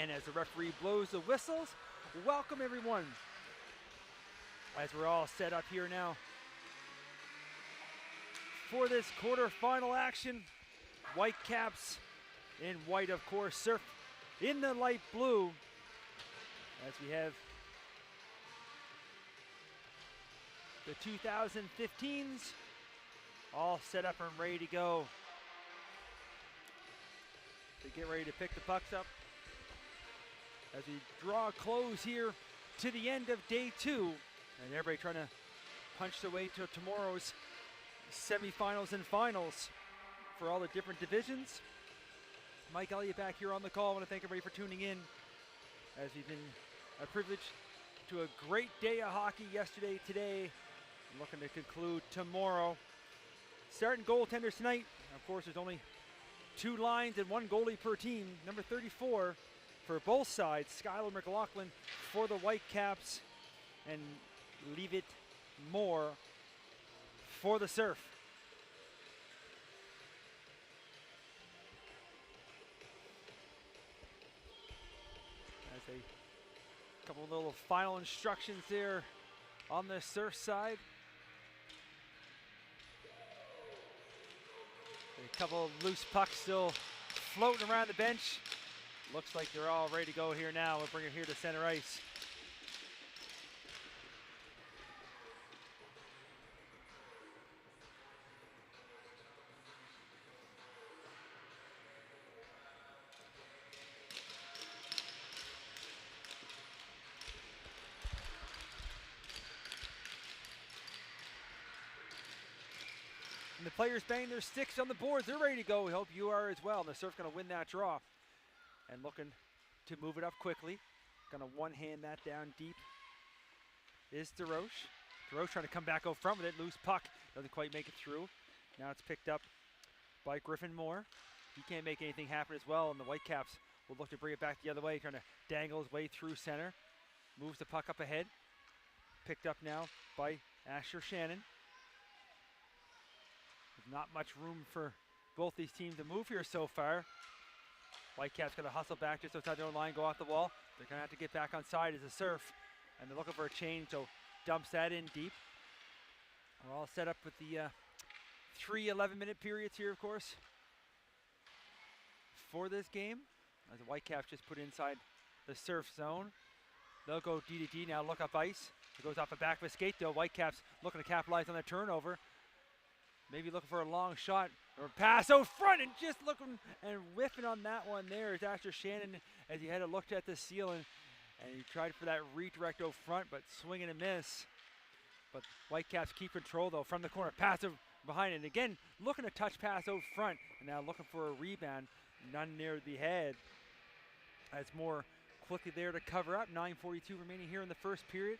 And as the referee blows the whistles, welcome everyone. As we're all set up here now for this quarterfinal action. Whitecaps in white, of course, Surf in the light blue. As we have the 2015s all set up and ready to go. They get ready to pick the pucks up as we draw close here to the end of day 2, and everybody trying to punch their way to tomorrow's semifinals and finals for all the different divisions. Mike Elliott back here on the call. I want to thank everybody for tuning in as we've been a privilege to a great day of hockey yesterday, today, and looking to conclude tomorrow. Starting goaltenders tonight, of course, there's only 2 lines and 1 goalie per team. Number 34 for both sides, Skylar McLaughlin for the Whitecaps, and Leave It More for the Surf. As a couple of little final instructions there on the Surf side. A couple of loose pucks still floating around the bench. Looks like they're all ready to go here now. We'll bring it here to center ice. And the players bang their sticks on the boards. They're ready to go. We hope you are as well. And the Surf's going to win that draw. And looking to move it up quickly. Going to one-hand that down deep is DeRoche. DeRoche trying to come back out front with it. Loose puck. Doesn't quite make it through. Now it's picked up by Griffin Moore. He can't make anything happen as well. And the Whitecaps will look to bring it back the other way. Trying to dangle his way through center. Moves the puck up ahead. Picked up now by Asher Shannon. There's not much room for both these teams to move here so far. Whitecaps going to hustle back just outside their own line, go off the wall. They're going to have to get back on side as a Surf. And they're looking for a change, so dumps that in deep. We're all set up with the 3 11-minute periods here, of course, for this game. As the Whitecaps just put inside the Surf zone. They'll go D to D now, look up ice. It goes off the back of a skate though. Whitecaps looking to capitalize on the turnover. Maybe looking for a long shot or pass out front, and just looking and whiffing on that one there is Asher Shannon as he had a look at the ceiling, and he tried for that redirect out front, but swing and a miss. But Whitecaps keep control though from the corner, pass it behind it. And again, looking to touch pass out front, and now looking for a rebound, none near the head. As more quickly there to cover up. 9:42 remaining here in the first period.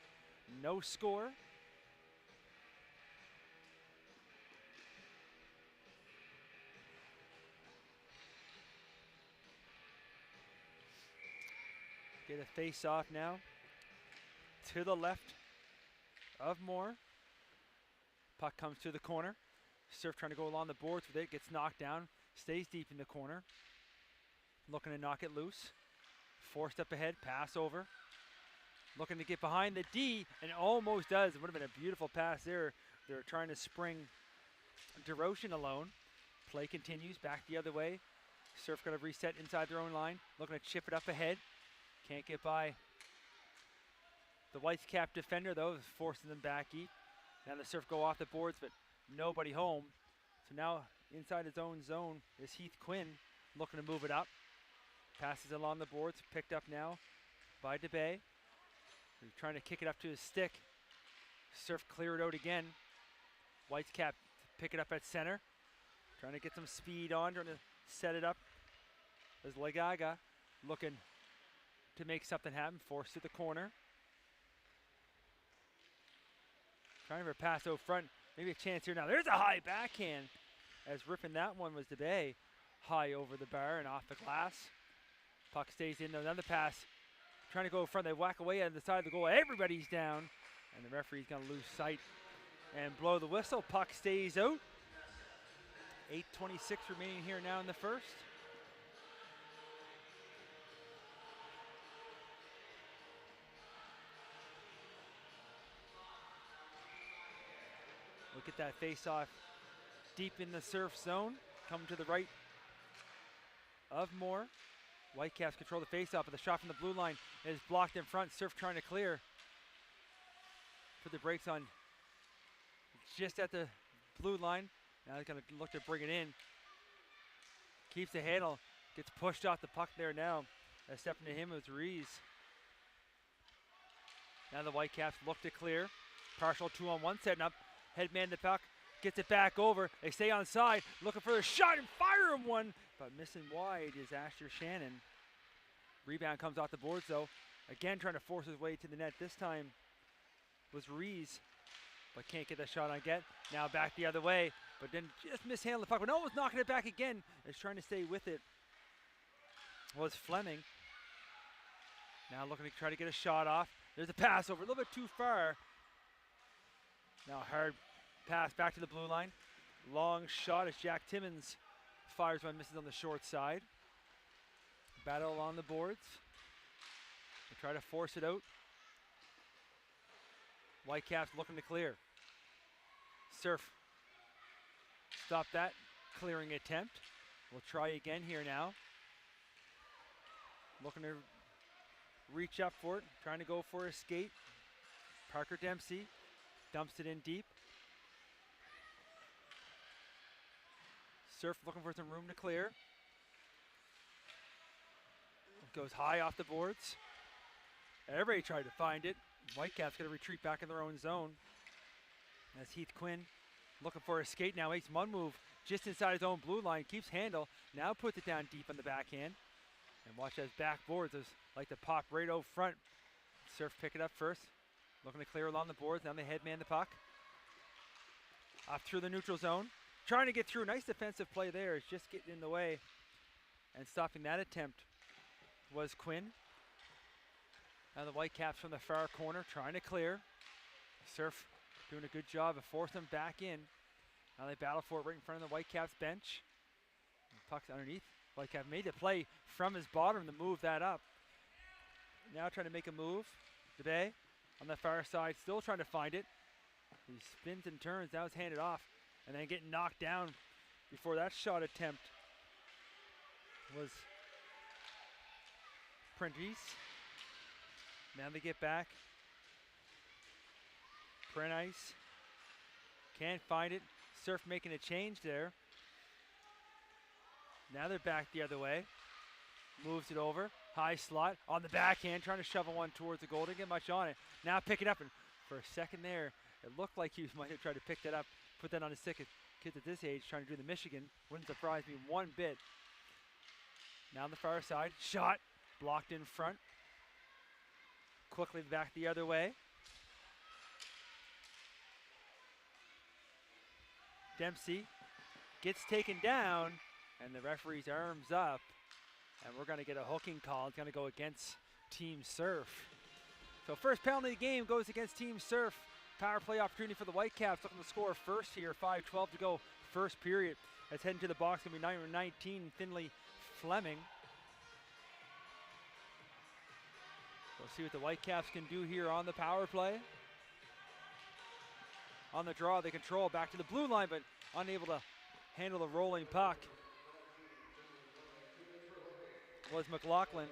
No score. Get a face off now to the left of Moore. Puck comes to the corner. Surf trying to go along the boards with it, gets knocked down, stays deep in the corner. Looking to knock it loose. Forced up ahead, pass over. Looking to get behind the D, and almost does. It would have been a beautiful pass there. They're trying to spring DeRoche alone. Play continues, back the other way. Surf going to reset inside their own line. Looking to chip it up ahead. Can't get by the Whitecap defender though, forcing them back deep. Now the Surf go off the boards, but nobody home. So now inside his own zone is Heath Quinn, looking to move it up. Passes along the boards, picked up now by DeBay. He's trying to kick it up to his stick. Surf clear it out again. Whitecap pick it up at center. Trying to get some speed on, trying to set it up. There's Legaga looking to make something happen, forced to the corner. Trying for a pass out front, maybe a chance here now. There's a high backhand as ripping that one was DeBay. High over the bar and off the glass. Puck stays in, another pass. Trying to go front, they whack away on the side of the goal. Everybody's down, and the referee's gonna lose sight and blow the whistle. Puck stays out. 8:26 remaining here now in the first. get that face off deep in the Surf zone. Coming to the right of Moore. Whitecaps control the face off, but the shot from the blue line is blocked in front. Surf trying to clear. Put the brakes on just at the blue line. Now they're going to look to bring it in. Keeps the handle. Gets pushed off the puck there now. Stepping to him was Rees. Now the Whitecaps look to clear. Partial 2-on-1 setting up. Headman the puck. Gets it back over. They stay on side. Looking for the shot and fire him one. But missing wide is Asher Shannon. Rebound comes off the boards though. Again trying to force his way to the net. This time was Rees. But can't get that shot on get. Now back the other way. But then just mishandled the puck. But no one's knocking it back again. Is trying to stay with it. Was Fleming. Now looking to try to get a shot off. There's a pass over a little bit too far. Now hard pass back to the blue line. Long shot as Jack Timmons fires one, misses on the short side. Battle along the boards. They try to force it out. Whitecaps looking to clear. Surf. Stop that clearing attempt. We'll try again here now. Looking to reach up for it, trying to go for a skate. Parker Dempsey dumps it in deep. Surf looking for some room to clear. Goes high off the boards. Everybody tried to find it. Whitecaps going to retreat back in their own zone. As Heath Quinn looking for a skate now, makes one move just inside his own blue line, keeps handle, now puts it down deep on the backhand. And watch those backboards, those like to pop right out front. Surf pick it up first. Looking to clear along the boards. Now they headman the puck. Off through the neutral zone. Trying to get through. Nice defensive play there. It's just getting in the way. And stopping that attempt was Quinn. Now the Whitecaps from the far corner trying to clear. Surf doing a good job of forcing them back in. Now they battle for it right in front of the Whitecaps bench. The puck's underneath. Whitecap made the play from his bottom to move that up. Now trying to make a move. DeBay on the far side, still trying to find it. He spins and turns, now it's handed off. And then getting knocked down before that shot attempt was Prentice. Now they get back. Prentice can't find it. Surf making a change there. Now they're back the other way. Moves it over. High slot on the backhand, trying to shovel one towards the goal. Didn't get much on it. Now pick it up, and for a second there, it looked like he might have tried to pick that up, put that on his stick. Kids at this age trying to do the Michigan. Wouldn't surprise me one bit. Now on the far side, shot, blocked in front. Quickly back the other way. Dempsey gets taken down, and the referee's arms up, and we're going to get a hooking call. It's going to go against Team Surf. So first penalty of the game goes against Team Surf. Power play opportunity for the Whitecaps, looking to score first here. 5:12 to go, first period. As heading to the box, going to be number 19, Finley Fleming. We'll see what the Whitecaps can do here on the power play. On the draw, they control back to the blue line, but unable to handle the rolling puck was McLaughlin.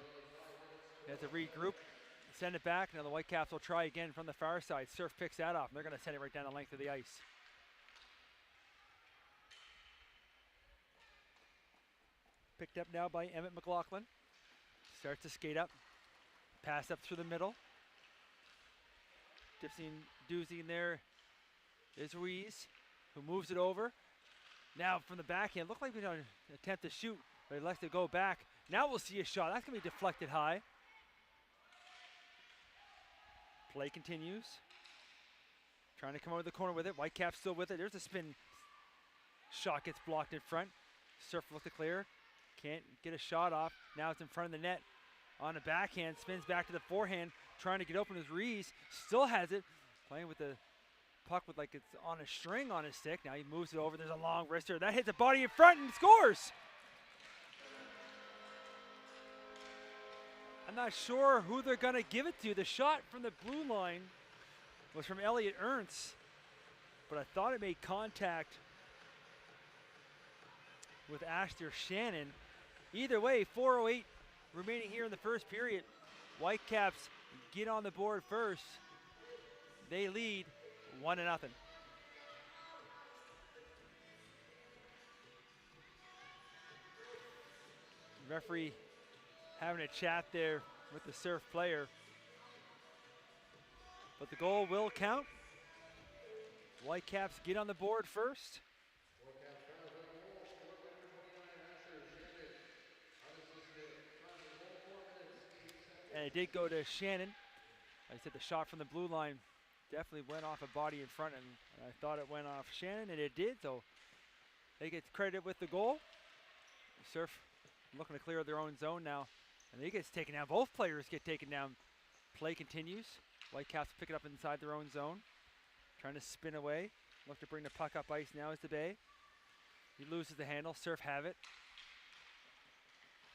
He has to regroup, send it back. Now the Whitecaps will try again from the far side. Surf picks that off, and they're going to send it right down the length of the ice. Picked up now by Emmett McLaughlin. Starts to skate up. Pass up through the middle. Dipsy and doozy in there is Ruiz, who moves it over. Now from the backhand, looked like we don't attempt to shoot, but he lets it go back. Now we'll see a shot. That's going to be deflected high. Play continues. Trying to come over the corner with it. Whitecaps still with it. There's a spin. Shot gets blocked in front. Surf look to clear. Can't get a shot off. Now it's in front of the net. On the backhand, spins back to the forehand. Trying to get open as Rees. Still has it. Playing with the puck with like it's on a string on his stick. Now he moves it over. There's a long wrister. That hits the body in front and scores. I'm not sure who they're going to give it to. The shot from the blue line was from Elliot Ernst. but I thought it made contact with Ashton Shannon. Either way, 4:08 remaining here in the first period. Whitecaps get on the board first. They lead 1-0. Referee having a chat there with the Surf player. But the goal will count. Whitecaps get on the board first. And it did go to Shannon. Like I said, the shot from the blue line definitely went off a body in front, and I thought it went off Shannon, and it did, so they get credit with the goal. Surf looking to clear their own zone now, and they get taken down. Both players get taken down. Play continues. Whitecaps pick it up inside their own zone, trying to spin away. Look to bring the puck up ice now is the Bay. He loses the handle. Surf have it.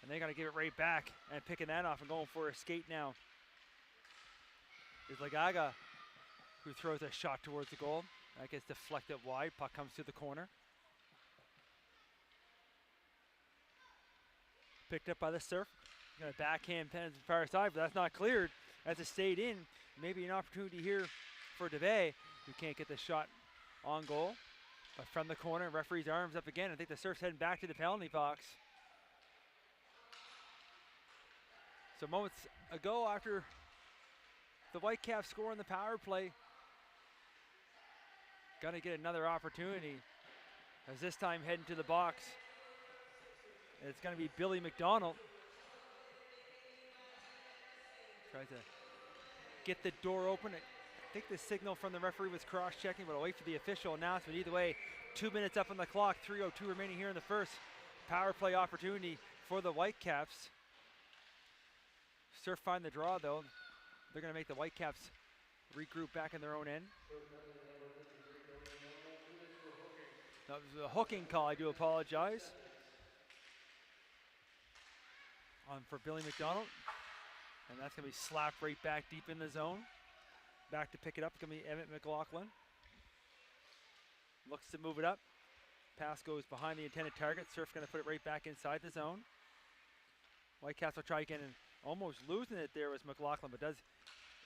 And they got to give it right back, and picking that off and going for a skate now is Lagaga, who throws a shot towards the goal. That gets deflected wide. Puck comes to the corner. Picked up by the Surf. Got a backhand pen to the far side, but that's not cleared as it stayed in. Maybe an opportunity here for DeVay, who can't get the shot on goal. But from the corner, referee's arms up again. I think the Surf's heading back to the penalty box. So moments ago, after the Whitecaps score on the power play, gonna get another opportunity, as this time heading to the box. And it's gonna be Billy McDonald. Tries to get the door open. I think the signal from the referee was cross-checking, but I'll wait for the official announcement. Either way, 2 minutes up on the clock, 3:02 remaining here in the first. Power play opportunity for the Whitecaps. Surf find the draw though. They're gonna make the Whitecaps regroup back in their own end. That was a hooking call, I do apologize. On for Billy McDonald. And that's gonna be slapped right back deep in the zone. Back to pick it up, it's gonna be Emmett McLaughlin. Looks to move it up. Pass goes behind the intended target. Surf gonna put it right back inside the zone. Whitecaps will try again, and almost losing it there was McLaughlin, but does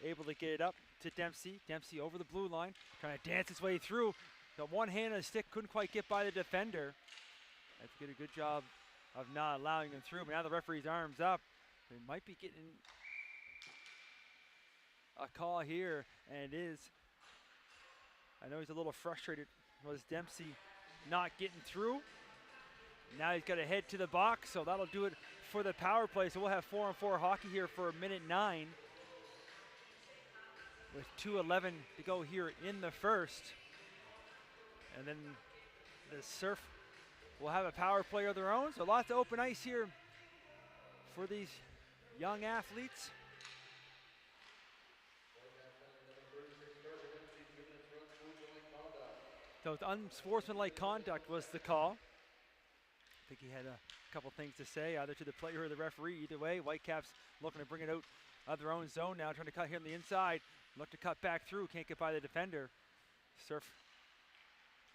able to get it up to Dempsey. Dempsey over the blue line, trying to dance his way through. Got one hand on the stick, couldn't quite get by the defender. That's did a good job of not allowing him through, but now the referee's arms up. They might be getting a call here, and it is. I know he's a little frustrated. Was Dempsey not getting through? Now he's got to head to the box, so that'll do it for the power play. So we'll have 4-on-4 hockey here for minute 9. With 2:11 to go here in the first. And then the Surf will have a power play of their own. So lots of open ice here for these young athletes. So it's unsportsmanlike conduct was the call. I think he had a couple things to say, either to the player or the referee. Either way, Whitecaps looking to bring it out of their own zone now, trying to cut here on the inside. Look to cut back through, can't get by the defender. Surf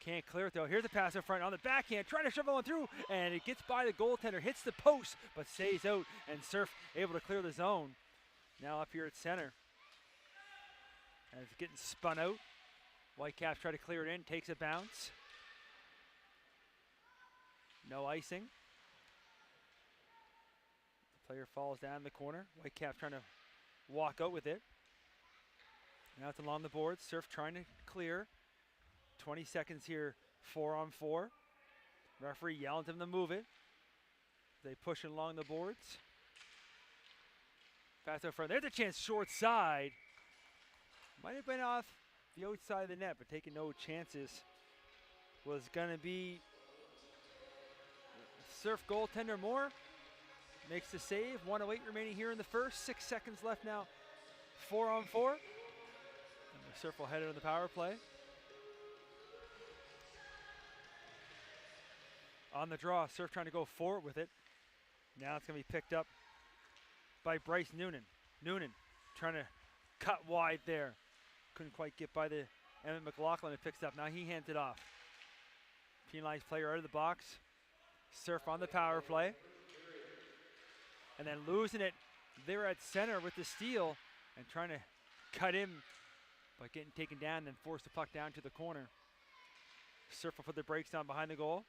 can't clear it though. Here's a pass in front on the backhand, trying to shove one through, and it gets by the goaltender, hits the post, but stays out, and Surf able to clear the zone. Now up here at center. And it's getting spun out. Whitecaps try to clear it in, takes a bounce. No icing. The player falls down in the corner. Whitecaps trying to walk out with it. Now it's along the boards. Surf trying to clear. 20 seconds here, 4-on-4. Referee yelling to them to move it. They push it along the boards. Pass out front. There's a chance short side. Might have been off the outside of the net, but taking no chances. Was going to be Surf goaltender Moore. Makes the save. 1:08 remaining here in the first. 6 seconds left now. 4-on-4. And the Surf will head into the power play. On the draw, Surf trying to go forward with it. Now it's going to be picked up by Bryce Noonan. Noonan trying to cut wide there. Couldn't quite get by the Emmett McLaughlin picks it up. Now he hands it off. Penalized player out of the box. Surf on the power play. And then losing it there at center with the steal and trying to cut him, but getting taken down and then force the puck down to the corner. Surf will put the brakes down behind the goal.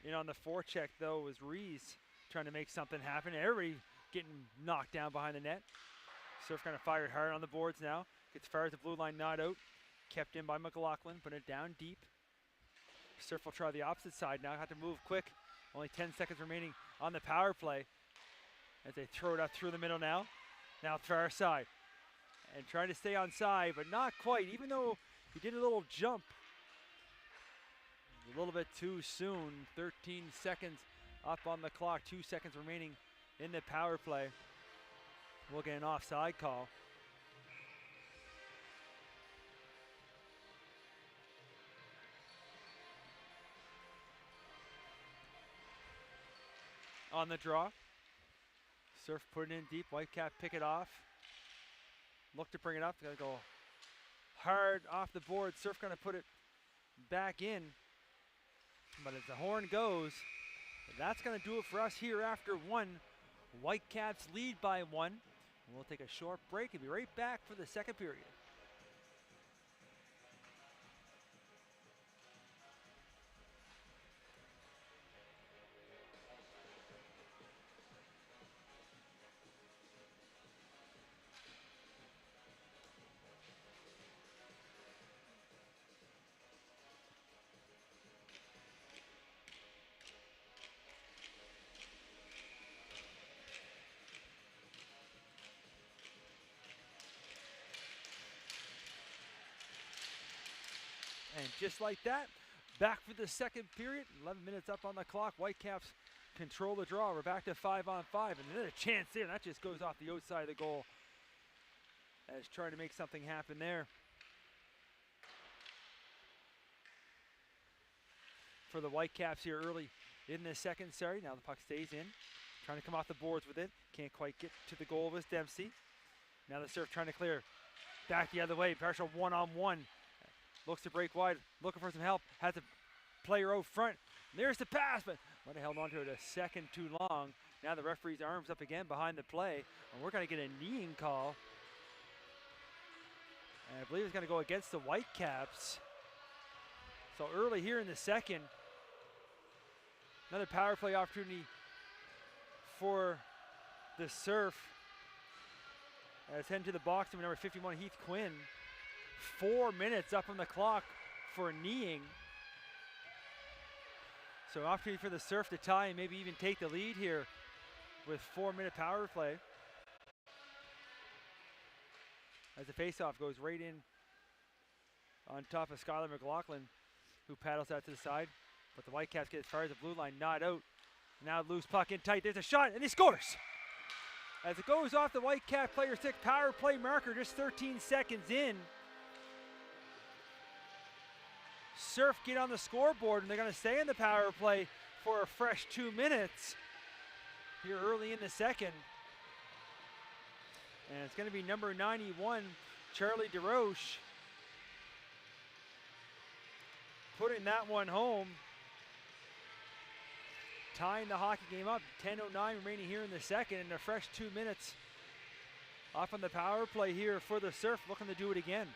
In on the forecheck though was Rees trying to make something happen. Everybody getting knocked down behind the net. Surf kind of fired hard on the boards now. Gets far as the blue line, not out. Kept in by McLaughlin, put it down deep. Surf will try the opposite side now. Have to move quick. Only 10 seconds remaining on the power play as they throw it up through the middle now. Now far side. And trying to stay on side, but not quite. Even though he did a little jump a little bit too soon. 13 seconds up on the clock. 2 seconds remaining in the power play. We'll get an offside call. On the draw. Surf put it in deep. Whitecap pick it off. Look to bring it up. Gotta go hard off the board. Surf gonna put it back in. But as the horn goes, that's gonna do it for us here after one. Whitecaps lead by one. We'll take a short break and be right back for the second period. And just like that, back for the second period. 11 minutes up on the clock. Whitecaps control the draw. We're back to 5-on-5. And another chance there. That just goes off the outside of the goal. As trying to make something happen there. For the Whitecaps here early in the second. Sorry, now the puck stays in. Trying to come off the boards with it. Can't quite get to the goal with Dempsey. Now the Surf trying to clear. Back the other way. Partial one-on-one. Looks to break wide, looking for some help. Has a player out front. There's the pass, but might have held on to it a second too long. Now the referee's arms up again behind the play, and we're going to get a kneeing call. And I believe it's going to go against the Whitecaps. So early here in the second, another power play opportunity for the Surf. As heading to the box, number 51, Heath Quinn. 4 minutes up on the clock for kneeing. So opportunity for the Surf to tie and maybe even take the lead here with 4-minute power play. As the faceoff goes right in on top of Skylar McLaughlin, who paddles out to the side. But the Whitecaps get as far as the blue line, not out. Now loose puck in tight. There's a shot, and he scores! As it goes off the Whitecap player stick, power play marker just 13 seconds in. Surf get on the scoreboard, and they're going to stay in the power play for a fresh 2 minutes here early in the second. And it's going to be number 91, Charlie DeRoche, putting that one home. Tying the hockey game up. 10:09 remaining here in the second, and a fresh 2 minutes off on the power play here for the Surf, looking to do it again.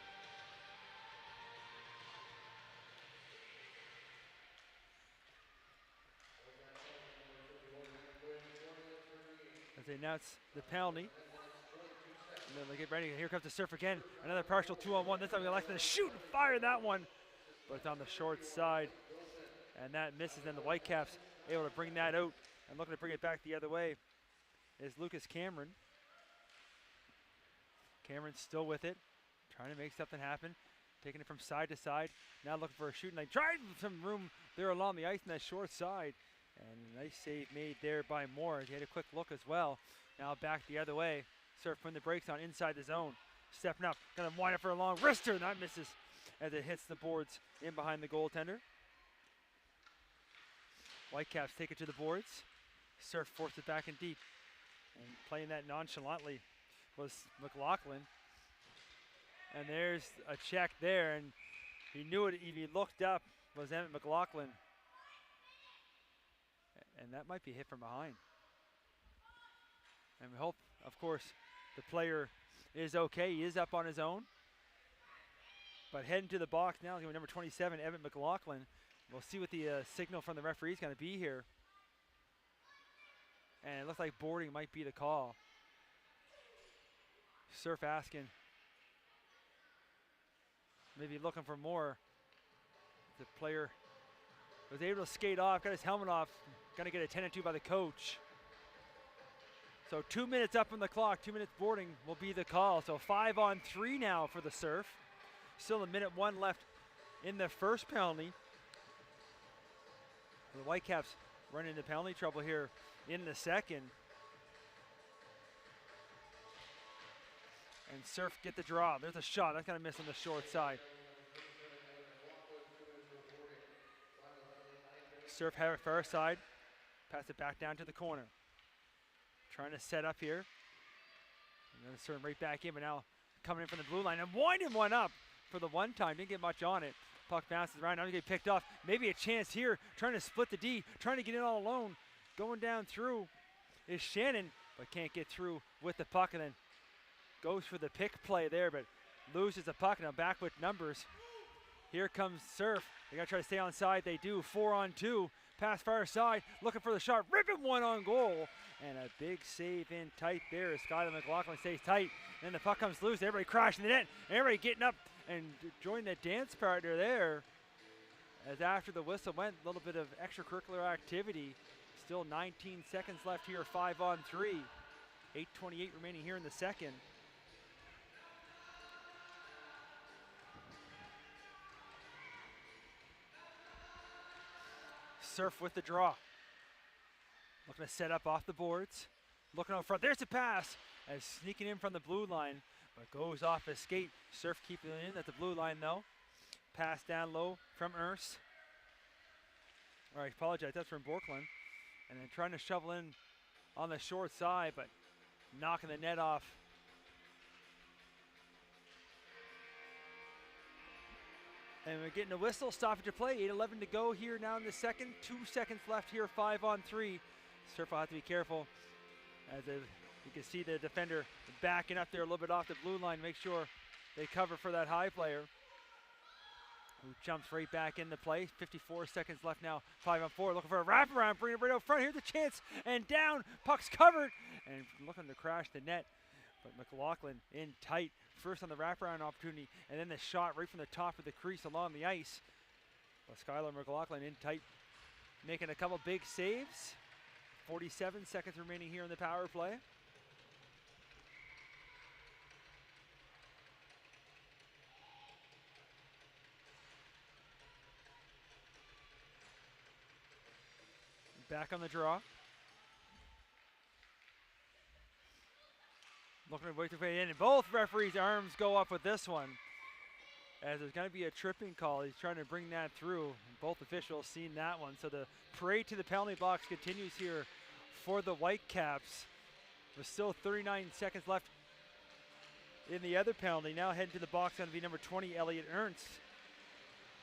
As they announce the penalty. And then they get ready. Here comes the Surf again. Another partial 2-on-1. This time they like to shoot and fire that one. But it's on the short side. And that misses. And the Whitecaps able to bring that out. And looking to bring it back the other way is Lucas Cameron. Cameron's still with it. Trying to make something happen. Taking it from side to side. Now looking for a shooting line. Trying some room there along the ice on that short side. And a nice save made there by Moore. He had a quick look as well. Now back the other way. Surf putting the brakes on inside the zone. Stepping up. Gonna wind up for a long wrister. And that misses as it hits the boards in behind the goaltender. Whitecaps take it to the boards. Surf forced it back in deep. And playing that nonchalantly was McLaughlin. And there's a check there, and he knew it. If he looked up, was Emmett McLaughlin. And that might be hit from behind. And we hope, of course, the player is okay. He is up on his own. But heading to the box now is going to be number 27, Emmett McLaughlin. We'll see what the signal from the referee is going to be here. And it looks like boarding might be the call. Surf asking, maybe looking for more. The player was able to skate off, got his helmet off, going to get attended to by the coach. So 2 minutes up on the clock, 2 minutes boarding will be the call. So 5-on-3 now for the Surf. Still a minute 1 left in the first penalty. The Whitecaps run into penalty trouble here in the second. And Surf get the draw. There's a shot. That's going to miss on the short side. Surf have it far side. Pass it back down to the corner. Trying to set up here. And then Surf right back in, but now coming in from the blue line and winding one up for the one time. Didn't get much on it. Puck bounces around. Now get picked off. Maybe a chance here. Trying to split the D. Trying to get in all alone. Going down through is Shannon, but can't get through with the puck, and then goes for the pick play there, but loses the puck. Now back with numbers. Here comes Surf. They got to try to stay on side. They do. 4-on-2. Pass far side. Looking for the shot. Ripping one on goal. And a big save in tight there as Skylar McLaughlin stays tight. Then the puck comes loose. Everybody crashing the net. Everybody getting up and joining the dance partner there. As after the whistle went, a little bit of extracurricular activity. Still 19 seconds left here. 5-on-3. 8:28 remaining here in the second. Surf with the draw. Looking to set up off the boards. Looking out front. There's a pass as sneaking in from the blue line, but goes off his skate. Surf keeping it in at the blue line though. Pass down low from Ernst. All right, apologize. That's from Borkland. And then trying to shovel in on the short side, but knocking the net off. And we're getting a whistle, stoppage of play. 8:11 to go here now in the second. 2 seconds left here, 5-on-3. Surf will have to be careful as you can see the defender backing up there a little bit off the blue line. Make sure they cover for that high player who jumps right back into play. 54 seconds left now, 5-on-4. Looking for a wraparound, bring it right out front. Here's a chance, and down. Puck's covered, and looking to crash the net. But McLaughlin in tight. First on the wraparound opportunity, and then the shot right from the top of the crease along the ice. But Skylar McLaughlin in tight, making a couple big saves. 47 seconds remaining here in the power play. Back on the draw. Looking to wait to play in, and both referees' arms go up with this one. As there's going to be a tripping call. He's trying to bring that through. Both officials seen that one. So the parade to the penalty box continues here for the Whitecaps. With still 39 seconds left in the other penalty. Now heading to the box, going to be number 20, Elliot Ernst.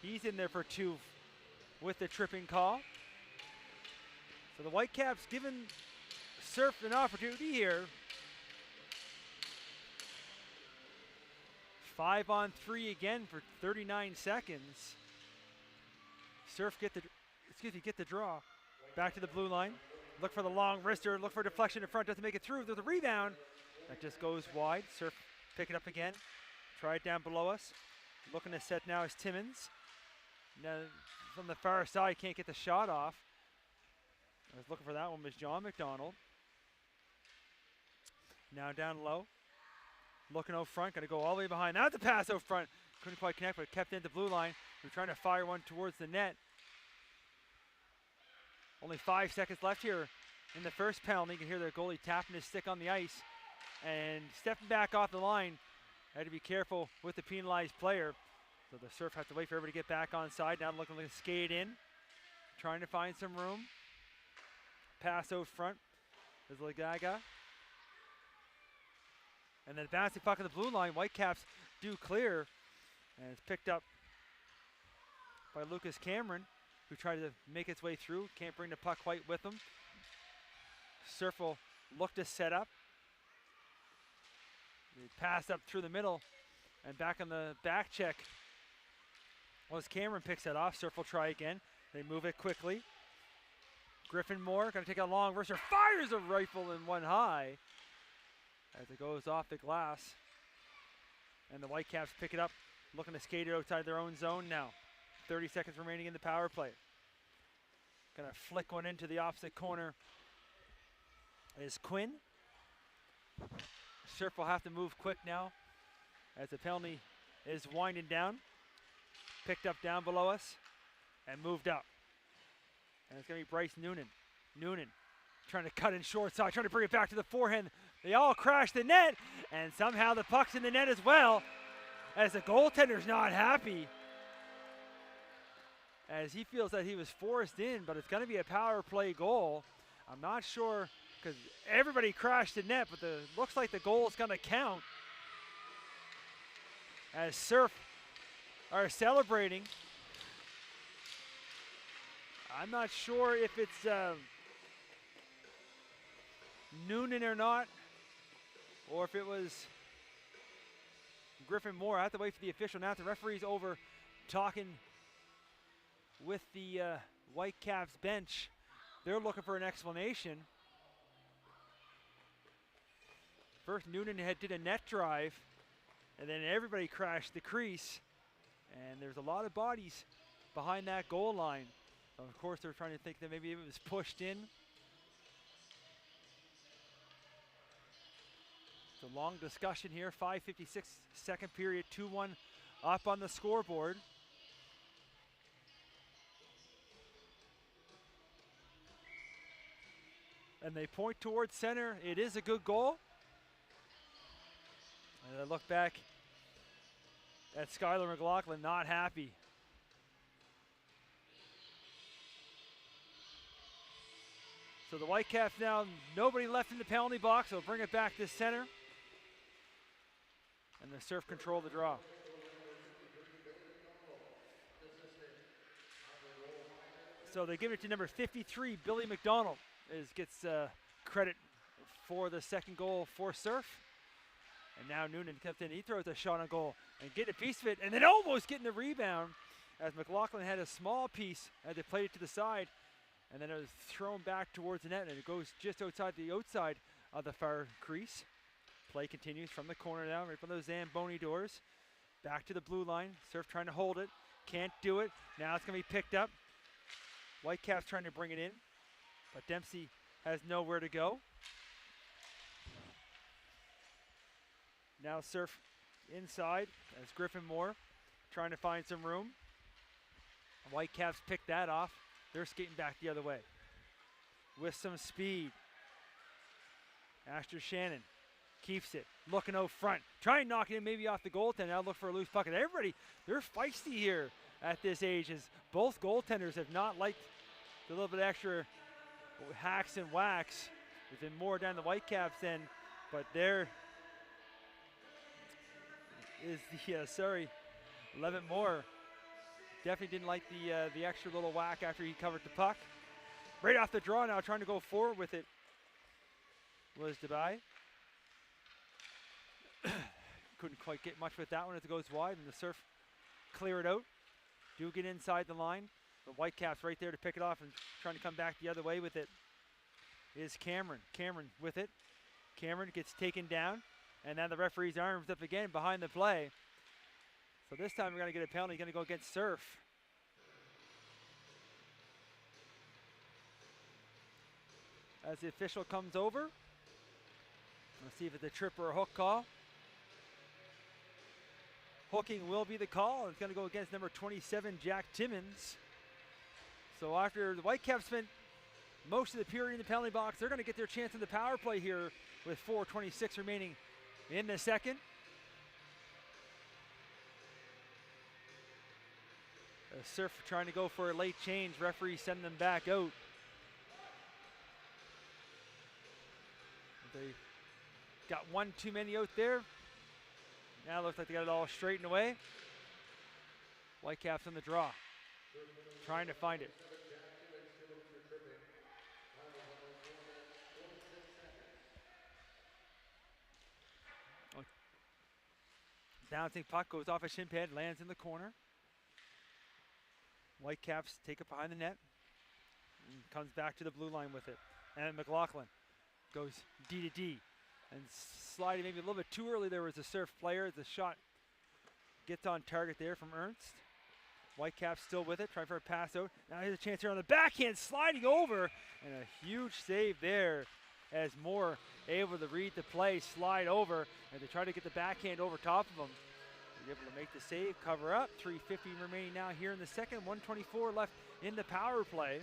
He's in there for 2 with the tripping call. So the Whitecaps giving Surf an opportunity here. 5-on-3 again for 39 seconds. Surf get the draw. Back to the blue line. Look for the long wrister. Look for deflection in front. Doesn't make it through. There's a rebound. That just goes wide. Surf pick it up again. Try it down below us. Looking to set now is Timmins. Now from the far side, can't get the shot off. I was looking for that one was John McDonald. Now down low. Looking out front, gonna go all the way behind. Now the pass out front. Couldn't quite connect, but kept into blue line. We're trying to fire one towards the net. Only 5 seconds left here in the first penalty. You can hear the goalie tapping his stick on the ice. And stepping back off the line. Had to be careful with the penalized player. So the Surf has to wait for everybody to get back on side. Now looking to skate in. Trying to find some room. Pass out front. There's Lagaga. And then bouncing puck on the blue line. Whitecaps do clear, and it's picked up by Lucas Cameron, who tried to make its way through. Can't bring the puck quite with him. Surf will look to set up. They pass up through the middle, and back on the back check. As Cameron picks that off, Surf will try again. They move it quickly. Griffin Moore going to take a long verser, fires a rifle in one high as it goes off the glass. And the Whitecaps pick it up, looking to skate it outside their own zone now. 30 seconds remaining in the power play. Going to flick one into the opposite corner is Quinn. Surf will have to move quick now as the penalty is winding down. Picked up down below us and moved up. And it's going to be Bryce Noonan. Noonan trying to cut in short side, trying to bring it back to the forehand. They all crash the net, and somehow the puck's in the net as well, as the goaltender's not happy, as he feels that he was forced in, but it's going to be a power play goal. I'm not sure, because everybody crashed the net, but looks like the goal is going to count, as Surf are celebrating. I'm not sure if it's Noonan or not, or if it was Griffin Moore. I have to wait for the official now. The referee's over talking with the Whitecaps bench. They're looking for an explanation. First, Noonan did a net drive, and then everybody crashed the crease. And there's a lot of bodies behind that goal line. Of course, they're trying to think that maybe it was pushed in. It's a long discussion here. 5:56 second period, 2-1 up on the scoreboard. And they point towards center. It is a good goal. And I look back at Skylar McLaughlin, not happy. So the Whitecaps now, nobody left in the penalty box, so bring it back to center. And the Surf control the draw. So they give it to number 53, Billy McDonald, gets credit for the second goal for Surf. And now Noonan comes in, he throws a shot on goal and get a piece of it, and then almost getting the rebound as McLaughlin had a small piece as they played it to the side. And then it was thrown back towards the net, and it goes just outside of the far crease. Play continues from the corner now, right from those Zamboni doors. Back to the blue line. Surf trying to hold it. Can't do it. Now it's going to be picked up. Whitecaps trying to bring it in, but Dempsey has nowhere to go. Now Surf inside as Griffin Moore trying to find some room. Whitecaps pick that off. They're skating back the other way with some speed. Asher Shannon keeps it, looking out front, trying to knock it in maybe off the goaltender. Now look for a loose puck. And everybody, they're feisty here at this age, as both goaltenders have not liked the little bit extra hacks and whacks. There's been more down the Whitecaps end, but there is the, Levitt Moore. Definitely didn't like the extra little whack after he covered the puck. Right off the draw now, trying to go forward with it was Dubai. Couldn't quite get much with that one as it goes wide, and the Surf clear it out. Do get inside the line. The Whitecaps right there to pick it off and trying to come back the other way with it is Cameron. Cameron with it. Cameron gets taken down, and now the referee's arms up again behind the play. So this time we're going to get a penalty, going to go against Surf. As the official comes over, let's see if it's a trip or a hook call. Hooking will be the call. It's going to go against number 27, Jack Timmons. So after the Whitecaps spent most of the period in the penalty box, they're going to get their chance in the power play here with 4:26 remaining in the second. Surf trying to go for a late change. Referee sending them back out. They got one too many out there. Now looks like they got it all straightened away. Whitecaps on the draw. Trying to find it. Bouncing puck goes off a shin pad, lands in the corner. Whitecaps take it behind the net. And comes back to the blue line with it. And McLaughlin goes D to D. And sliding maybe a little bit too early. There was a Surf player. The shot gets on target there from Ernst. Whitecaps still with it, trying for a pass out. Now here's a chance here on the backhand, sliding over. And a huge save there as Moore able to read the play, slide over, and they try to get the backhand over top of him. They're able to make the save, cover up. 3:50 remaining now here in the second. 1:24 left in the power play.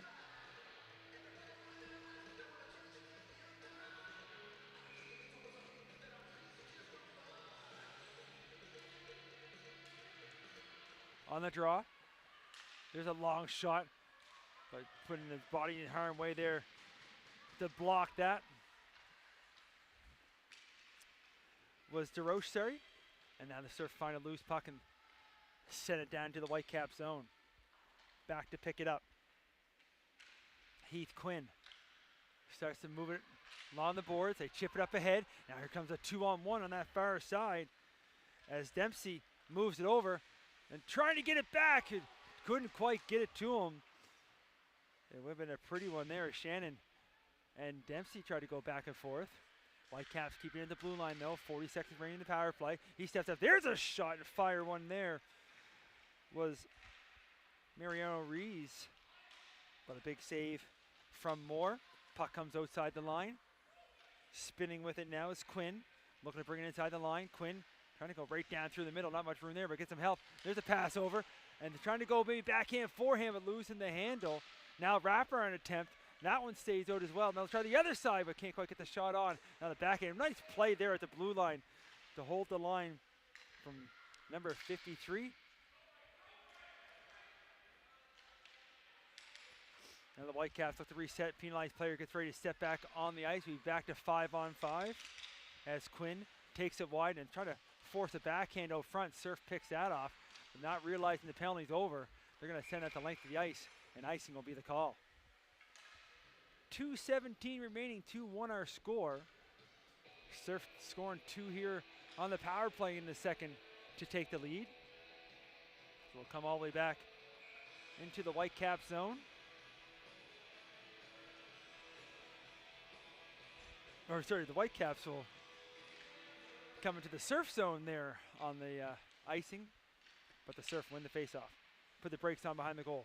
On the draw, there's a long shot, but putting his body in harm's way there to block that was DeRoche, sorry. And now the Surf find a loose puck and send it down to the Whitecap zone. Back to pick it up. Heath Quinn starts to move it along the boards. They chip it up ahead. Now here comes a 2-on-1 on that far side as Dempsey moves it over and trying to get it back. Couldn't quite get it to him. It would have been a pretty one there. Shannon and Dempsey tried to go back and forth. Whitecaps keeping it in the blue line though. 40 seconds remaining in the power play. He steps up. There's a shot and fire one there. Was Mariano Rees. But a big save from Moore. Puck comes outside the line. Spinning with it now is Quinn. Looking to bring it inside the line. Quinn trying to go right down through the middle. Not much room there, but get some help. There's a pass over. And trying to go maybe backhand, forehand, but losing the handle. Now wraparound attempt. That one stays out as well. Now let's try the other side, but can't quite get the shot on. Now the backhand. Nice play there at the blue line to hold the line from number 53. Now the Whitecaps look to reset. Penalized player gets ready to step back on the ice. We're back to 5-on-5 as Quinn takes it wide and trying to force a backhand out front. Surf picks that off, but not realizing the penalty's over. They're going to send it the length of the ice, and icing will be the call. 2:17 remaining, 2-1 our score. Surf scoring 2 here on the power play in the second to take the lead. So we'll come all the way back into the Whitecap zone. Or sorry, the Whitecaps will come into the Surf zone there on the icing, but the Surf win the faceoff. Put the brakes on behind the goal.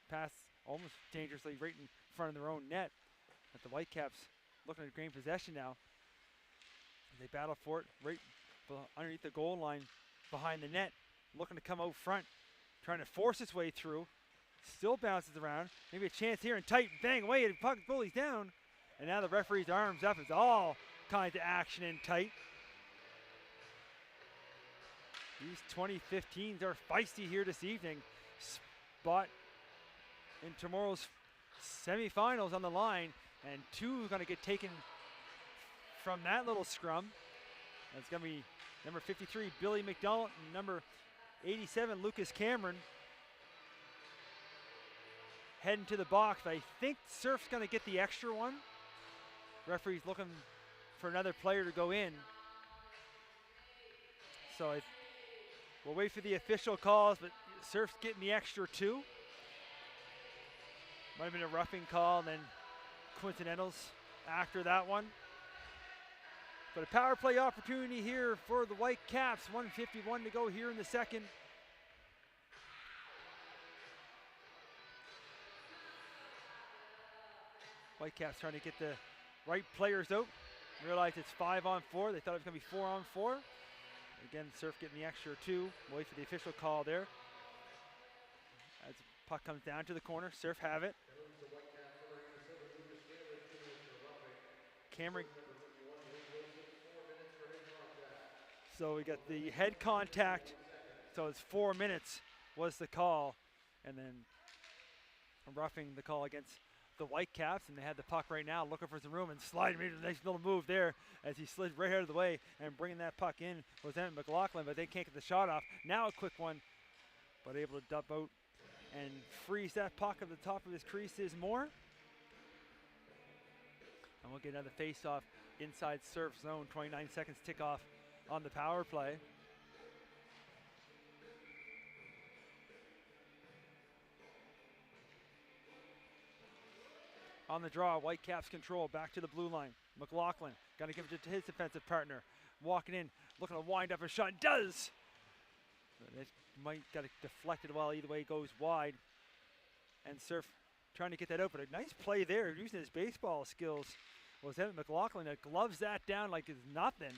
Pass almost dangerously right in front of their own net. But the Whitecaps looking to gain possession now. They battle for it right underneath the goal line behind the net. Looking to come out front. Trying to force its way through. Still bounces around. Maybe a chance here and tight. Bang away and puck bullies down. And now the referee's arms up. It's all kinds of action in tight. These 2015s are feisty here this evening. Spot in tomorrow's semifinals on the line, and 2 going to get taken from that little scrum. That's going to be number 53, Billy McDonald, and number 87, Lucas Cameron. Heading to the box. I think Surf's going to get the extra one. Referee's looking for another player to go in. So we'll wait for the official calls, but Surf's getting the extra 2. Might have been a roughing call and then coincidentals after that one. But a power play opportunity here for the Whitecaps. 1:51 to go here in the second. Whitecaps trying to get the right players out. Realize it's 5-on-4. They thought it was going to be 4-on-4. Again, Surf getting the extra 2. Wait for the official call there. As the puck comes down to the corner, Surf have it. Cameron. So we got the head contact. So it's 4 minutes was the call. And then roughing the call against the Whitecaps, and they had the puck right now, looking for some room and sliding into the nice little move there as he slid right out of the way and bringing that puck in was Emmett McLaughlin, but they can't get the shot off. Now a quick one, but able to dump out and freeze that puck at the top of his crease is Moore. And we'll get another face-off inside Surf zone. 29 seconds tick off on the power play. On the draw, Whitecaps control, back to the blue line. McLaughlin, gonna give it to his defensive partner. Walking in, looking to wind up a shot, does! It might got it deflected while either way goes wide. And Surf trying to get that out, but a nice play there, using his baseball skills. Was Emmett McLaughlin that gloves that down like it's nothing,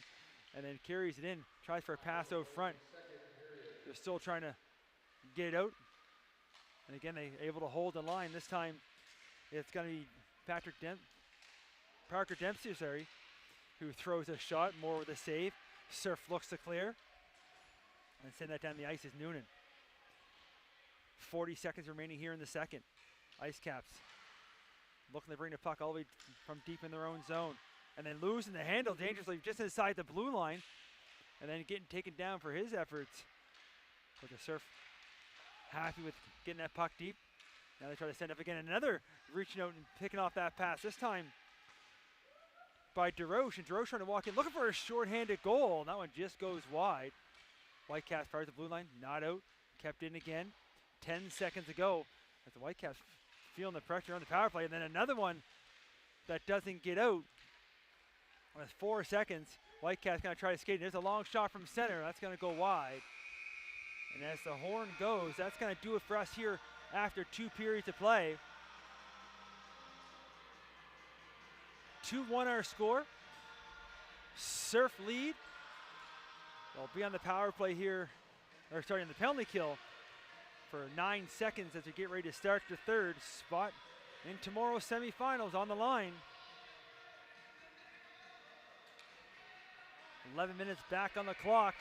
and then carries it in, tries for a pass out front. They're still trying to get it out. And again, they able to hold the line. This time, it's going to be Parker Dempsey, who throws a shot, More with a save. Surf looks to clear. And send that down the ice is Noonan. 40 seconds remaining here in the second. Ice Caps looking to bring the puck all the way from deep in their own zone. And then losing the handle dangerously just inside the blue line. And then getting taken down for his efforts. But the Surf happy with getting that puck deep. Now they try to send up again. Another reaching out and picking off that pass. This time by DeRoche. And DeRoche trying to walk in, looking for a short-handed goal. And that one just goes wide. Whitecaps prior to the blue line, not out. Kept in again. 10 seconds ago. As the Whitecaps feeling the pressure on the power play. And then another one that doesn't get out. With 4 seconds, Whitecaps going to try to skate. There's a long shot from center. That's going to go wide. And as the horn goes, that's going to do it for us here after 2 periods of play. 2-1 our score. Surf lead. They'll be on the power play here, or starting the penalty kill for 9 seconds as we get ready to start the third spot in tomorrow's semifinals on the line. 11 minutes back on the clock.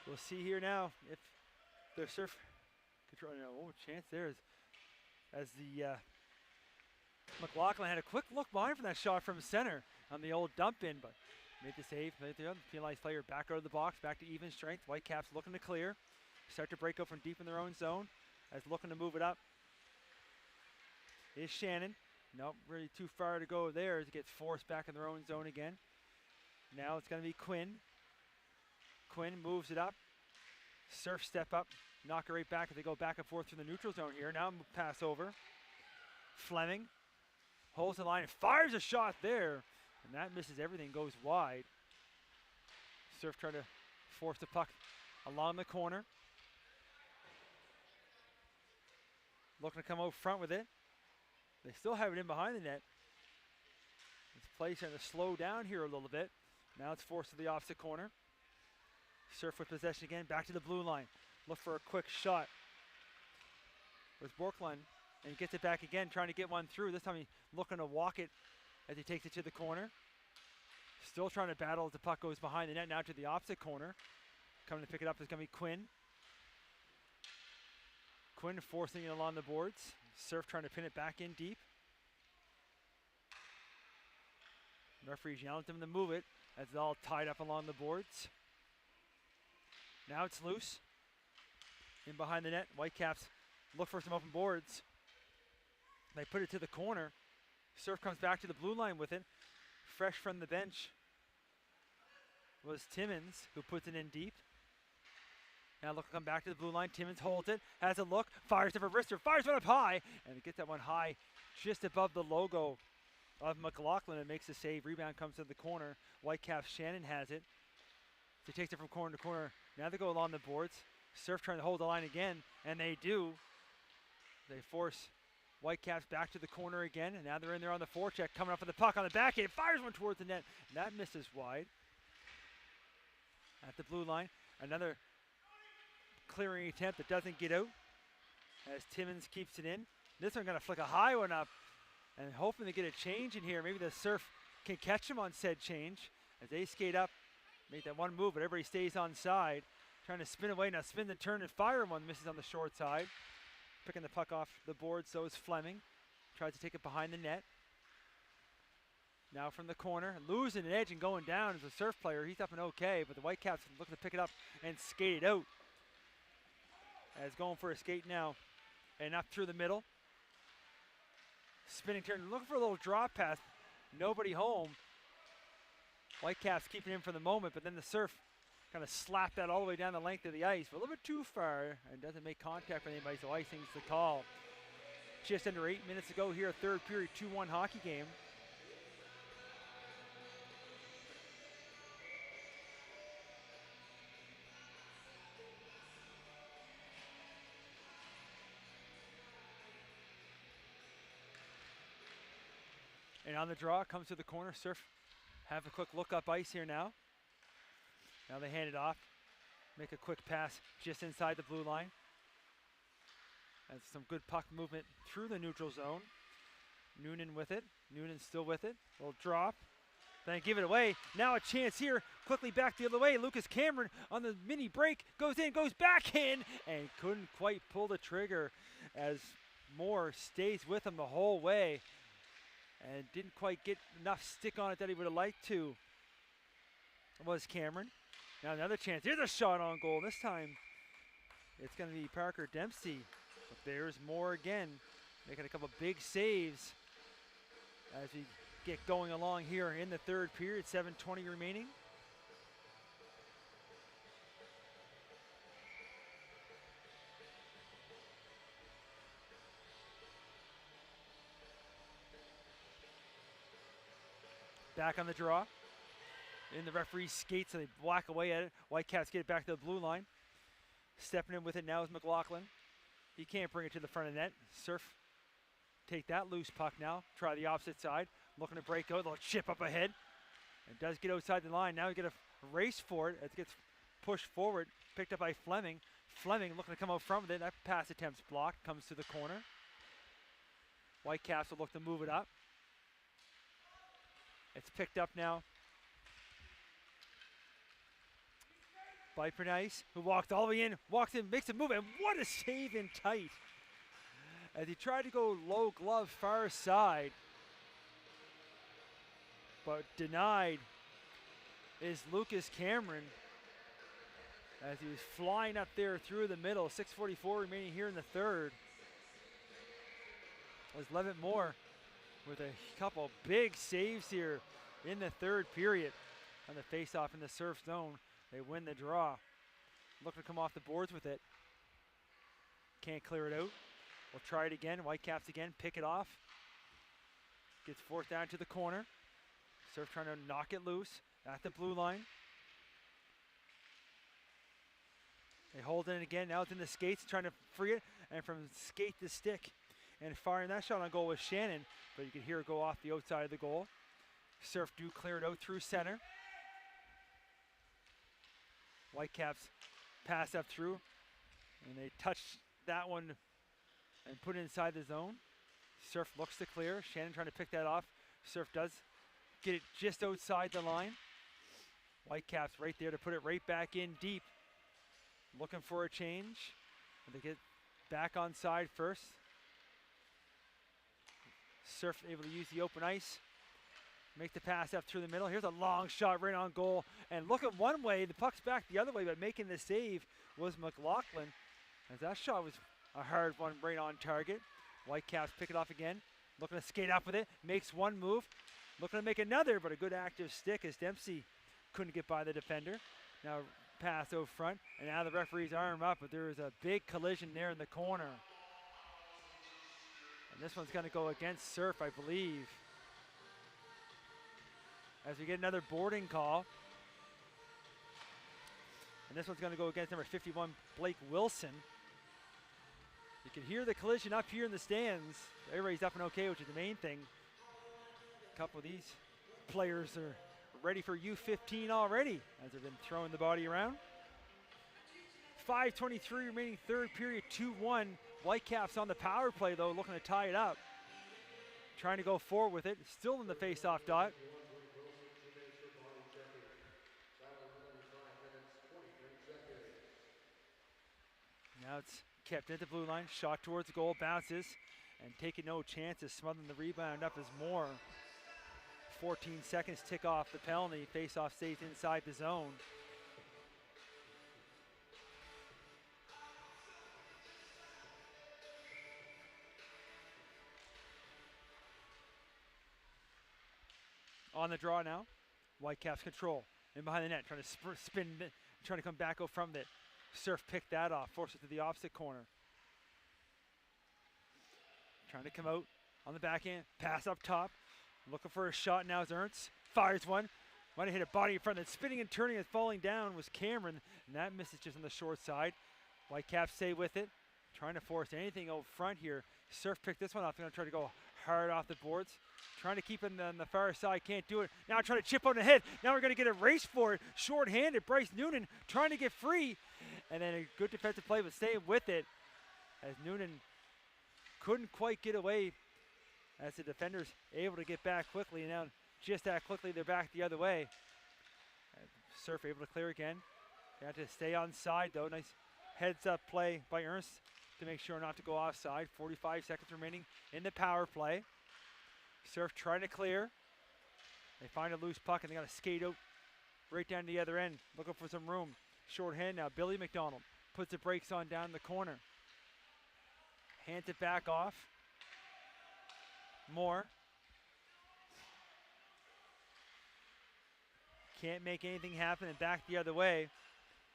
We'll see here now if the Surf control. What chance there is as the McLaughlin had a quick look behind from that shot from center on the old dump in, but made the save. Penalized player back out of the box, back to even strength. Whitecaps looking to clear. Start to break out from deep in their own zone as looking to move it up is Shannon. Nope, really too far to go there as it gets forced back in their own zone again. Now it's going to be Quinn. Quinn moves it up. Surf step up, knock it right back as they go back and forth through the neutral zone here. Now pass over. Fleming holds the line and fires a shot there. And that misses everything, goes wide. Surf trying to force the puck along the corner. Looking to come out front with it. They still have it in behind the net. This play's trying to slow down here a little bit. Now it's forced to the opposite corner. Surf with possession again, back to the blue line. Look for a quick shot. With Borklund, and he gets it back again, trying to get one through. This time he's looking to walk it as he takes it to the corner. Still trying to battle as the puck goes behind the net, now to the opposite corner. Coming to pick it up is going to be Quinn. Quinn forcing it along the boards. Surf trying to pin it back in deep. Referee's yelling at them to move it as it's all tied up along the boards. Now it's loose. In behind the net, Whitecaps look for some open boards. They put it to the corner. Surf comes back to the blue line with it. Fresh from the bench was Timmins, who puts it in deep. Now look, come back to the blue line. Timmins holds it, has a look, fires it for wrister, fires one up high, and it gets that one high just above the logo of McLaughlin and makes the save. Rebound comes to the corner. Whitecaps, Shannon has it. So he takes it from corner to corner. Now they go along the boards. Surf trying to hold the line again, and they do. They force Whitecaps back to the corner again, and now they're in there on the forecheck, coming up with the puck on the backhand, fires one towards the net, and that misses wide. At the blue line, another clearing attempt that doesn't get out, as Timmins keeps it in. This one gonna flick a high one up, and hoping to get a change in here. Maybe the Surf can catch him on said change, as they skate up, make that one move, but everybody stays on side. Trying to spin away, now spin the turn and fire one, misses on the short side. Picking the puck off the board, so is Fleming. Tries to take it behind the net. Now from the corner, losing an edge and going down as a Surf player. He's up and okay, but the Whitecaps looking to pick it up and skate it out. As going for a skate now. And up through the middle. Spinning turn, looking for a little drop pass. Nobody home. Whitecaps keeping him for the moment, but then the Surf kind of slapped that all the way down the length of the ice. But a little bit too far and doesn't make contact with anybody, so icing's the call. Just under 8 minutes to go here, third period, 2-1 hockey game. And on the draw, comes to the corner. Surf have a quick look up ice here now. Now they hand it off. Make a quick pass just inside the blue line. And some good puck movement through the neutral zone. Noonan with it. Noonan still with it. Little drop. Then give it away. Now a chance here. Quickly back the other way. Lucas Cameron on the mini break. Goes in, goes back in. And couldn't quite pull the trigger as Moore stays with him the whole way. And didn't quite get enough stick on it that he would have liked to. It was Cameron. Now another chance. Here's a shot on goal. This time it's going to be Parker Dempsey. But there's Moore again, making a couple big saves as we get going along here in the third period. 7:20 remaining. Back on the draw. In the referee's skates, so they whack away at it. Whitecaps get it back to the blue line. Stepping in with it now is McLaughlin. He can't bring it to the front of the net. Surf take that loose puck now. Try the opposite side. Looking to break out. Little chip up ahead. It does get outside the line. Now we get a race for it. It gets pushed forward. Picked up by Fleming. Fleming looking to come out front with it. That pass attempt's blocked. Comes to the corner. Whitecaps will look to move it up. It's picked up now by Pernice, who walked all the way in, walks in, makes a move, and what a save in tight. As he tried to go low glove far side, but denied is Lucas Cameron as he was flying up there through the middle. 6:44 remaining here in the third. Was Levitt Moore with a couple big saves here in the third period. On the face-off in the Surf zone, they win the draw. Looking to come off the boards with it. Can't clear it out. We'll try it again. Whitecaps again, pick it off. Gets forced down to the corner. Surf trying to knock it loose at the blue line. They hold it again. Now it's in the skates, trying to free it. And from skate to stick. And firing that shot on goal was Shannon, but you can hear it go off the outside of the goal. Surf do clear it out through center. Whitecaps pass up through, and they touch that one and put it inside the zone. Surf looks to clear. Shannon trying to pick that off. Surf does get it just outside the line. Whitecaps right there to put it right back in deep. Looking for a change. They get back on side first. Surf able to use the open ice. Make the pass up through the middle. Here's a long shot right on goal. And look at one way, the puck's back the other way, but making the save was McLaughlin. As that shot was a hard one right on target. Whitecaps pick it off again. Looking to skate up with it. Makes one move. Looking to make another, but a good active stick as Dempsey couldn't get by the defender. Now pass out front, and now the referee's arm up, but there is a big collision there in the corner. And this one's going to go against Surf, I believe. As we get another boarding call. And this one's going to go against number 51, Blake Wilson. You can hear the collision up here in the stands. Everybody's up and okay, which is the main thing. A couple of these players are ready for U15 already, as they've been throwing the body around. 5:23 remaining third period, 2-1. Whitecaps on the power play, though, looking to tie it up. Trying to go forward with it. Still in the face-off dot. Now it's kept at the blue line, shot towards the goal, bounces, and taking no chances, smothering the rebound up as more. 14 seconds tick off the penalty. Face-off stays inside the zone. On the draw now, Whitecaps control. In behind the net, trying to spin, trying to come back out from it. Surf picked that off, forced it to the opposite corner. Trying to come out on the backhand, pass up top. Looking for a shot now is Ernst. Fires one. Might have hit a body in front. Then spinning and turning and falling down was Cameron. And that misses just on the short side. Whitecaps stay with it. Trying to force anything out front here. Surf picked this one off. They're going to try to go hard off the boards. Trying to keep it on the far side. Can't do it. Now trying to chip on the head. Now we're going to get a race for it. Short-handed. Bryce Noonan trying to get free. And then a good defensive play, but staying with it. As Noonan couldn't quite get away. As the defenders able to get back quickly. And now just that quickly they're back the other way. And Surf able to clear again. They have to stay on side though. Nice heads up play by Ernst to make sure not to go offside. 45 seconds remaining in the power play. Surf trying to clear. They find a loose puck and they got to skate out right down to the other end. Looking for some room. Short hand now. Billy McDonald puts the brakes on down the corner. Hands it back off. Moore. Can't make anything happen and back the other way.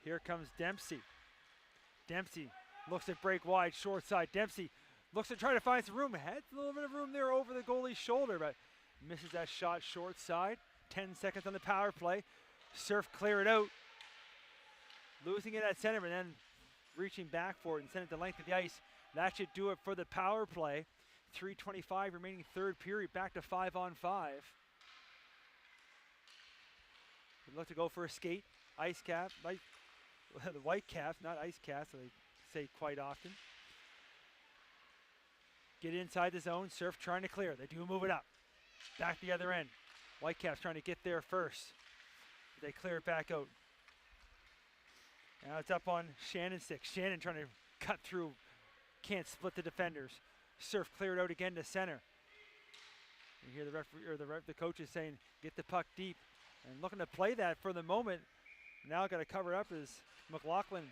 Here comes Dempsey. Dempsey looks to break wide, short side. Dempsey looks to try to find some room. Had a little bit of room there over the goalie's shoulder, but misses that shot short side. 10 seconds on the power play. Surf clear it out. Losing it at center and then reaching back for it and send it the length of the ice. That should do it for the power play. 3:25 remaining third period, back to 5-on-5. We'd look to go for a skate. Ice cap, the Whitecaps, not ice caps, so they say quite often. Get inside the zone, Surf trying to clear. They do move it up. Back the other end. Whitecaps trying to get there first. They clear it back out. Now it's up on Shannon's stick. Shannon trying to cut through. Can't split the defenders. Surf cleared out again to center. You hear the referee or the coach is saying, get the puck deep. And looking to play that for the moment. Now got to cover up as McLaughlin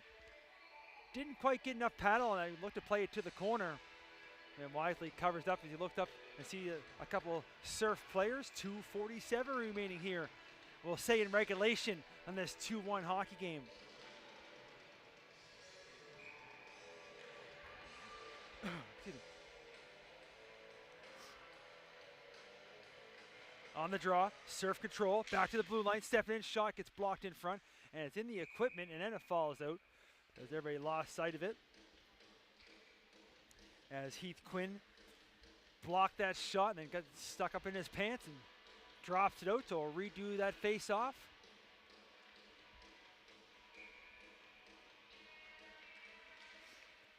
didn't quite get enough paddle, and I looked to play it to the corner. And wisely covers up as he looked up and see a couple Surf players. 2:47 remaining here. We'll say in regulation on this 2-1 hockey game. On the draw, Surf control, back to the blue line, stepping in, shot gets blocked in front, and it's in the equipment, and then it falls out as everybody lost sight of it. As Heath Quinn blocked that shot and then got stuck up in his pants and drops it out, so we'll redo that face-off.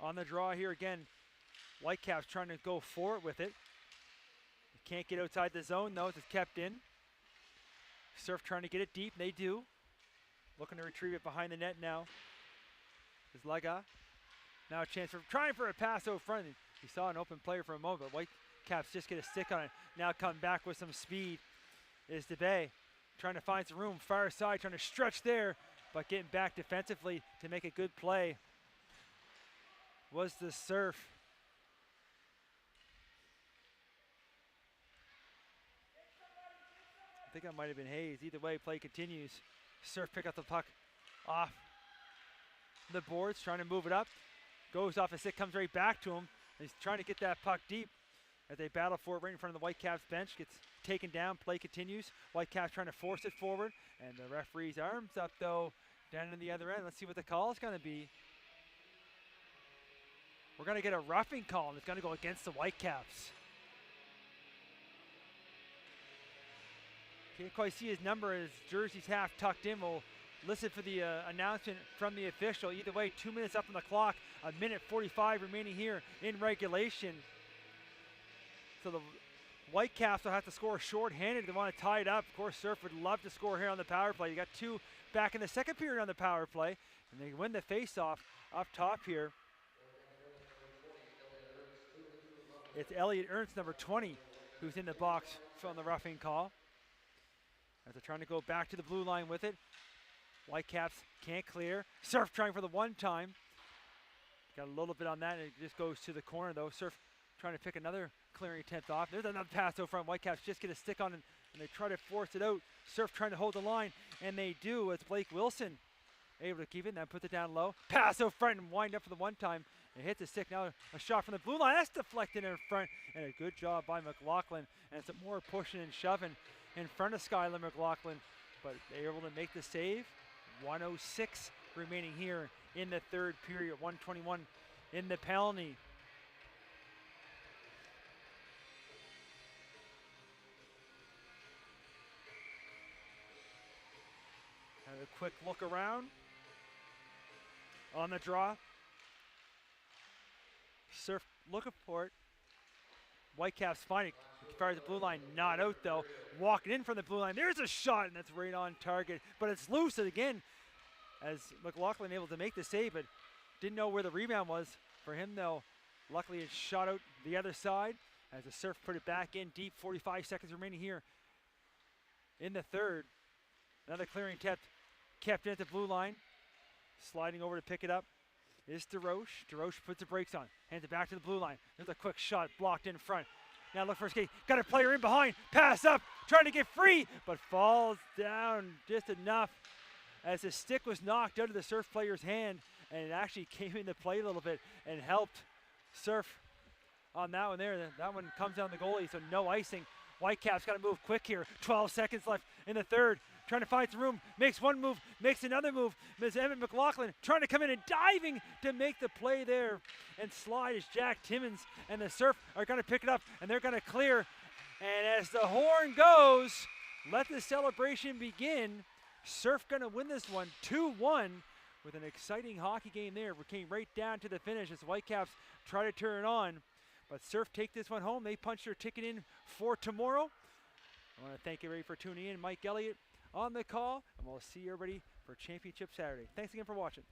On the draw here again, Whitecaps trying to go for it with it. Can't get outside the zone though, it's kept in. Surf trying to get it deep, they do. Looking to retrieve it behind the net now. Is Lega. Now a chance for trying for a pass out front. He saw an open player for a moment, but Whitecaps just get a stick on it. Now come back with some speed is DeBay. Trying to find some room, far side, trying to stretch there, but getting back defensively to make a good play was the Surf. I think that might have been Hayes. Either way, play continues. Surf pick up the puck off the boards, trying to move it up. Goes off a stick, comes right back to him. He's trying to get that puck deep as they battle for it right in front of the Whitecaps bench. Gets taken down, play continues. Whitecaps trying to force it forward, and the referee's arms up though, down to the other end. Let's see what the call is going to be. We're going to get a roughing call, and it's going to go against the Whitecaps. Can't quite see his number, his jersey's half tucked in. We'll listen for the announcement from the official. Either way, 2 minutes up on the clock, 1:45 remaining here in regulation. So the Whitecaps will have to score short-handed. They want to tie it up. Of course, Surf would love to score here on the power play. You got two back in the second period on the power play, and they win the face-off up top here. It's Elliot Ernst, number 20, who's in the box from the roughing call. As they're trying to go back to the blue line with it. Whitecaps can't clear. Surf trying for the one time. Got a little bit on that, and it just goes to the corner though. Surf trying to pick another clearing attempt off. There's another pass over front. Whitecaps just get a stick on it, and they try to force it out. Surf trying to hold the line, and they do. It's Blake Wilson able to keep it, and then puts it down low. Pass out front and wind up for the one time. It hits the stick. Now a shot from the blue line. That's deflected in front, and a good job by McLaughlin. And some more pushing and shoving in front of Skylar McLaughlin, but they're able to make the save. 1:06 remaining here in the third period. 1:21 in the penalty. Have a quick look around on the draw. Surf looking for it. Whitecaps find it. Fires the blue line, not out though. Walking in from the blue line. There's a shot, and that's right on target. But it's loose again as McLaughlin able to make the save, but didn't know where the rebound was for him though. Luckily it shot out the other side as the Surf put it back in deep. 45 seconds remaining here in the third. Another clearing attempt kept in at the blue line. Sliding over to pick it up is DeRoche. DeRoche puts the brakes on. Hands it back to the blue line. There's a quick shot blocked in front. Now look for a skate. Got a player in behind. Pass up. Trying to get free, but falls down just enough as the stick was knocked out of the Surf player's hand, and it actually came into play a little bit and helped Surf on that one there. That one comes down the goalie, so no icing. Whitecaps got to move quick here. 12 seconds left in the third. Trying to find some room. Makes one move. Makes another move. Ms. Emmett McLaughlin trying to come in and diving to make the play there. And slide is Jack Timmons. And the Surf are going to pick it up. And they're going to clear. And as the horn goes, let the celebration begin. Surf going to win this one 2-1 with an exciting hockey game there. We came right down to the finish as the Whitecaps try to turn it on. But Surf take this one home. They punch their ticket in for tomorrow. I want to thank everybody for tuning in. Mike Elliott on the call, and we'll see everybody for Championship Saturday. Thanks again for watching.